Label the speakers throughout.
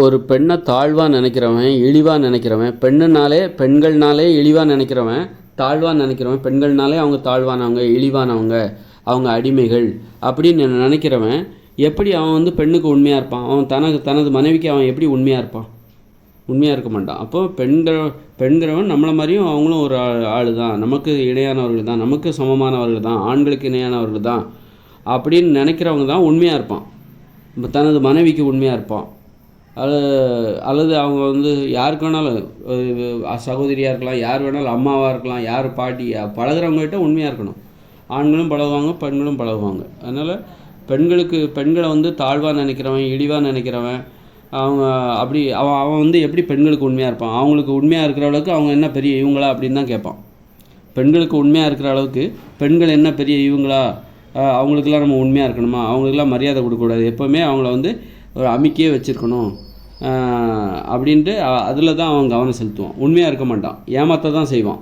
Speaker 1: ஒரு பெண்ணை தாழ்வாக நினைக்கிறவன், இழிவாக நினைக்கிறவன், பெண்கள்னாலே இழிவாக நினைக்கிறவன், தாழ்வாக நினைக்கிறவன், பெண்கள்னாலே அவங்க தாழ்வானவங்க, இழிவானவங்க, அவங்க அடிமைகள் அப்படின்னு நினைக்கிறவன் எப்படி அவன் பெண்ணுக்கு உண்மையாக இருப்பான்? அவன் தனது மனைவிக்கு அவன் எப்படி உண்மையாக இருப்பான்? உண்மையாக இருக்க மாட்டான். அப்போது பெண்கிறவன் நம்மளை மாதிரியும் அவங்களும் ஒரு ஆள் தான், நமக்கு இணையானவர்கள் தான், நமக்கு சமமானவர்கள் தான், ஆண்களுக்கு இணையானவர்கள் தான் அப்படின்னு நினைக்கிறவங்க தான் உண்மையாக இருப்பான். தனது மனைவிக்கு உண்மையாக இருப்பான். அல்லது அவங்க யாருக்கு வேணாலும் சகோதரியாக இருக்கலாம், யார் வேணாலும் அம்மாவாக இருக்கலாம், யார் பாட்டி பழகிறவங்ககிட்ட உண்மையாக இருக்கணும். ஆண்களும் பழகுவாங்க, பெண்களும் பழகுவாங்க. அதனால் பெண்களை தாழ்வாக நினைக்கிறவன், இழிவாக நினைக்கிறவன், அவங்க அப்படி அவன் எப்படி பெண்களுக்கு உண்மையாக இருப்பான்? அவங்களுக்கு உண்மையாக இருக்கிற அளவுக்கு அவங்க என்ன பெரிய இவங்களா அப்படின்னு தான் கேட்பான். பெண்களுக்கு உண்மையாக இருக்கிற அளவுக்கு பெண்கள் என்ன பெரிய இவங்களா, அவங்களுக்கெல்லாம் நம்ம உண்மையாக இருக்கணுமா, அவங்களுக்கெல்லாம் மரியாதை கொடுக்கக்கூடாது, எப்போவுமே அவங்கள ஒரு அமைக்கியே வச்சுருக்கணும் அப்படின்ட்டு அதில் தான் அவன் கவனம் செலுத்துவான். உண்மையாக இருக்க மாட்டான், ஏமாற்ற தான் செய்வான்.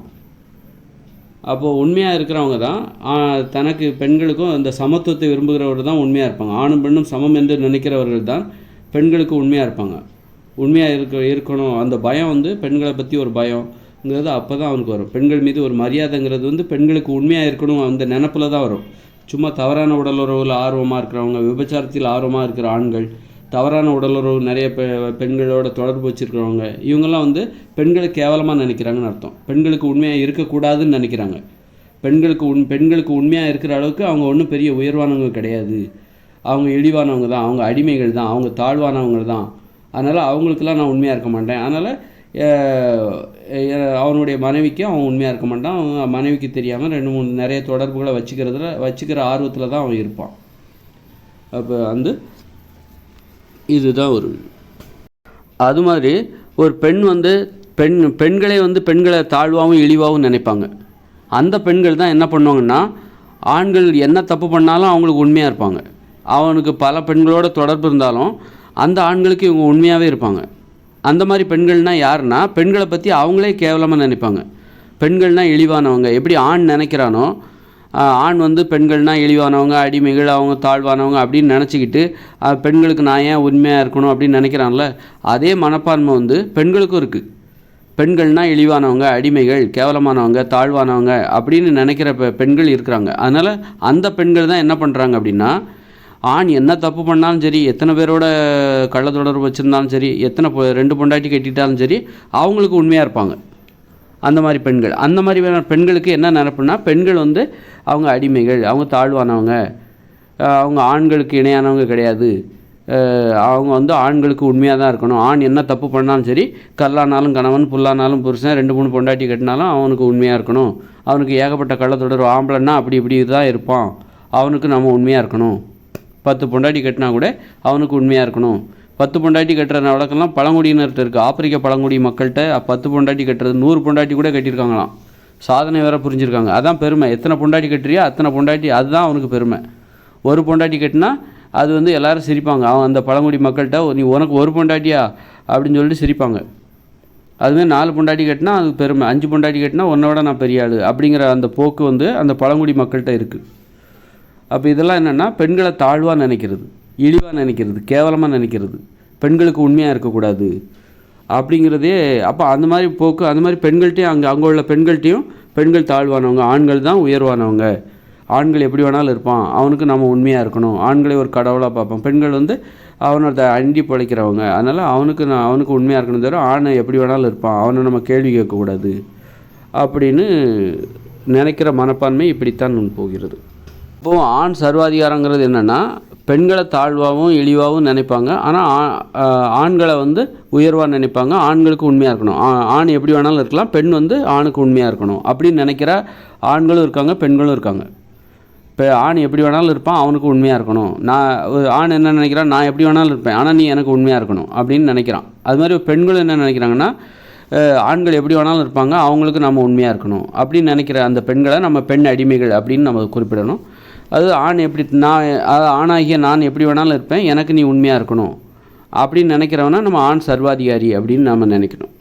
Speaker 1: அப்போது உண்மையாக இருக்கிறவங்க தான் தனக்கு பெண்களுக்கும் இந்த சமத்துவத்தை விரும்புகிறவர்கள் தான் உண்மையாக இருப்பாங்க. ஆணும் பெண்ணும் சமம் என்று நினைக்கிறவர்கள் தான் பெண்களுக்கு உண்மையாக இருப்பாங்க. உண்மையாக இருக்கணும். அந்த பயம் பெண்களை பற்றி ஒரு பயங்கிறது அப்போ தான் அவனுக்கு வரும். பெண்கள் மீது ஒரு மரியாதைங்கிறது பெண்களுக்கு உண்மையாக இருக்கணும் அந்த நினப்பில் தான் வரும். சும்மா தவறான உடலுறவில் ஆர்வமாக இருக்கிறவங்க, விபச்சாரத்தில் ஆர்வமாக இருக்கிற ஆண்கள், தவறான உடலுறவு நிறைய பெண்களோட தொடர்பு வச்சுருக்கிறவங்க, இவங்கெல்லாம் பெண்களை கேவலமாக நினைக்கிறாங்கன்னு அர்த்தம். பெண்களுக்கு உண்மையாக இருக்கக்கூடாதுன்னு நினைக்கிறாங்க. பெண்களுக்கு உண்மையாக இருக்கிற அளவுக்கு அவங்க ஒன்றும் பெரிய உயர்வானவங்க கிடையாது, அவங்க இழிவானவங்க தான், அவங்க அடிமைகள் தான், அவங்க தாழ்வானவங்க தான். அதனால் அவங்களுக்கெல்லாம் நான் உண்மையாக இருக்க மாட்டேன். அதனால் அவனுடைய மனைவிக்கு அவன் உண்மையாக இருக்க மாட்டான். அவன் மனைவிக்கு தெரியாமல் 2-3 நிறைய தொடர்புகளை வச்சுக்கிற ஆர்வத்தில் தான் அவன் இருப்பான். அப்போ இதுதான் ஒரு அது மாதிரி ஒரு பெண் பெண்களை தாழ்வாகவும் இழிவாகவும் நினைப்பாங்க. அந்த பெண்கள் தான் என்ன பண்ணுவாங்கன்னா, ஆண்கள் என்ன தப்பு பண்ணாலும் அவங்களுக்கு உண்மையாக இருப்பாங்க. அவனுக்கு பல பெண்களோட தொடர்பு இருந்தாலும் அந்த ஆண்களுக்கு இவங்க உண்மையாகவே இருப்பாங்க. அந்த மாதிரி பெண்கள்னால் யாருன்னா, பெண்களை பற்றி அவங்களே கேவலமாக நினைப்பாங்க. பெண்கள்னால் இழிவானவங்க எப்படி ஆண் நினைக்கிறானோ, ஆண் பெண்கள்னால் இழிவானவங்க, அடிமைகள், அவங்க தாழ்வானவங்க அப்படின்னு நினச்சிக்கிட்டு பெண்களுக்கு நான் ஏன் உண்மையாக இருக்கணும் அப்படின்னு நினைக்கிறான்ல, அதே மனப்பான்மை பெண்களுக்கும் இருக்குது. பெண்கள்னால் இழிவானவங்க, அடிமைகள், கேவலமானவங்க, தாழ்வானவங்க அப்படின்னு நினைக்கிற பெண்கள் இருக்கிறாங்க. அதனால் அந்த பெண்கள் தான் என்ன பண்ணுறாங்க அப்படின்னா, ஆண் என்ன தப்பு பண்ணாலும் சரி, எத்தனை பேரோட கள்ள தொடர்பு வச்சுருந்தாலும் சரி, 2 பொண்டாட்டி கட்டிட்டாலும் சரி, அவங்களுக்கு உண்மையாக இருப்பாங்க. அந்த மாதிரி பெண்களுக்கு என்ன நினைப்புனா, பெண்கள் அவங்க அடிமைகள், அவங்க தாழ்வானவங்க, அவங்க ஆண்களுக்கு இணையானவங்க கிடையாது, அவங்க ஆண்களுக்கு உண்மையாக தான் இருக்கணும். ஆண் என்ன தப்பு பண்ணாலும் சரி, கல்லானாலும் கணவன், புல்லானாலும் புருஷன், 2-3 பொண்டாட்டி கட்டினாலும் அவனுக்கு உண்மையாக இருக்கணும். அவனுக்கு ஏகப்பட்ட கள்ள தொடர்பு, ஆம்பளைன்னா அப்படி தான் இருப்பான், அவனுக்கு நம்ம உண்மையாக இருக்கணும். 10 பொண்டாட்டி கட்டினா கூட அவனுக்கு உண்மையாக இருக்கணும். 10 பொண்டாட்டி கட்டுற வழக்கெல்லாம் பழங்குடியினர்கிட்ட இருக்குது. ஆப்பிரிக்க பழங்குடி மக்கள்கிட்ட 10 பொண்டாட்டி கட்டுறது, 100 பொண்டாட்டி கூட கட்டியிருக்காங்களாம். சாதனை வேறு புரிஞ்சுருக்காங்க. அதான் பெருமை. எத்தனை பொண்டாட்டி கட்டுறியோ அத்தனை பொண்டாட்டி, அதுதான் அவனுக்கு பெருமை. ஒரு பொண்டாட்டி கட்டினா அது எல்லோரும் சிரிப்பாங்க. அவன் அந்த பழங்குடி மக்கள்கிட்ட நீ உனக்கு ஒரு பொண்டாட்டியா அப்படின்னு சொல்லிட்டு சிரிப்பாங்க. அதுமாதிரி 4 பொண்டாட்டி கட்டினா அது பெருமை, 5 பொண்டாட்டி கட்டினா உன்னோட நான் பெரிய ஆள் அப்படிங்கிற அந்த போக்கு அந்த பழங்குடி மக்கள்கிட்ட இருக்குது. அப்போ இதெல்லாம் என்னென்னா, பெண்களை தாழ்வாக நினைக்கிறது, இழிவாக நினைக்கிறது, கேவலமாக நினைக்கிறது, பெண்களுக்கு உண்மையாக இருக்கக்கூடாது அப்படிங்கிறதே. அப்போ அந்த மாதிரி போக்கு, அந்த மாதிரி பெண்கள்கிட்டையும் அங்கே உள்ள பெண்கள்கிட்டையும் பெண்கள் தாழ்வானவங்க, ஆண்கள் தான் உயர்வானவங்க, ஆண்கள் எப்படி வேணாலும் இருப்பான், அவனுக்கு நம்ம உண்மையாக இருக்கணும், ஆண்களை ஒரு கடவுளாக பார்ப்பான். பெண்கள் அவனோட அண்டி பழைக்கிறவங்க, அதனால் அவனுக்கு உண்மையாக இருக்கணும், தவிர ஆணை எப்படி வேணாலும் இருப்பான், அவனை நம்ம கேள்வி கேட்கக்கூடாது அப்படின்னு நினைக்கிற மனப்பான்மை இப்படித்தான் போகிறது. இப்போது ஆண் சர்வாதிகாரங்கிறது என்னென்னா, பெண்களை தாழ்வாகவும் இழிவாகவும் நினைப்பாங்க. ஆனால் ஆண்களை உயர்வாக நினைப்பாங்க. ஆண்களுக்கு உண்மையாக இருக்கணும், ஆண் எப்படி வேணாலும் இருக்கலாம், பெண் ஆணுக்கு உண்மையாக இருக்கணும் அப்படின்னு நினைக்கிற ஆண்களும் இருக்காங்க, பெண்களும் இருக்காங்க. இப்போ ஆண் எப்படி வேணாலும் இருப்பான், அவனுக்கு உண்மையாக இருக்கணும். ஆண் என்ன நினைக்கிறான், நான் எப்படி வேணாலும் இருப்பேன், ஆனால் நீ எனக்கு உண்மையாக இருக்கணும் அப்படின்னு நினைக்கிறான். அது மாதிரி பெண்களும் என்ன நினைக்கிறாங்கன்னா, ஆண்கள் எப்படி வேணாலும் இருப்பாங்க, அவங்களுக்கு நம்ம உண்மையாக இருக்கணும் அப்படின்னு நினைக்கிற அந்த பெண்களை நம்ம பெண் அடிமைகள் அப்படின்னு நம்ம குறிப்பிடணும். அது ஆணாகிய நான் எப்படி வேணாலும் இருப்பேன், எனக்கு நீ உண்மையாக இருக்கணும் அப்படின்னு நினைக்கிறவனா நம்ம ஆண் சர்வாதிகாரி அப்படின்னு நம்ம நினைக்கணும்.